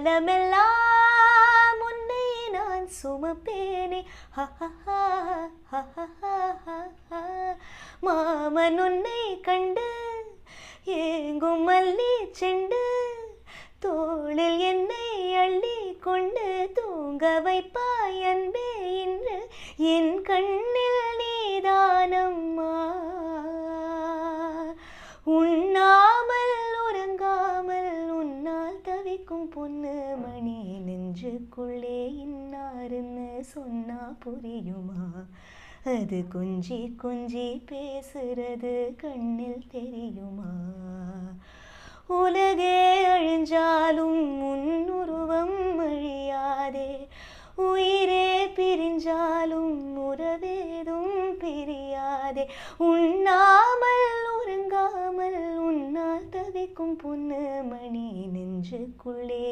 காலமெல்லாம் உன்னை நான் சுமப்பேனே. மாமன் உன்னை கண்டு ஏங்கும் மல்லி செண்டு தோளில் என்னை அள்ளி கொண்டு தூங்க வைப்பாய் அன்பே இன்று என் கண்ணில் நீதானம்மா. உண்ணாமல் உறங்காமல் உன்னால் தவிக்கும் பொண்ணு மணி நெஞ்சுக்குள்ளே இன்னாருன்னு சொன்னா புரியுமா? அது கொஞ்சி கொஞ்சி பேசுறது கண்ணில் தெரியுமா? உலகே அழிஞ்சாலும் உன்னுருவம் அழியாதே, உயிரே பிரிஞ்சாலும் உறவேதும் பிரியாதே. உண்ணாமல் உறங்காமல் உன்னால் தவிக்கும் பொண்ணு மணி நெஞ்சுக்குள்ளே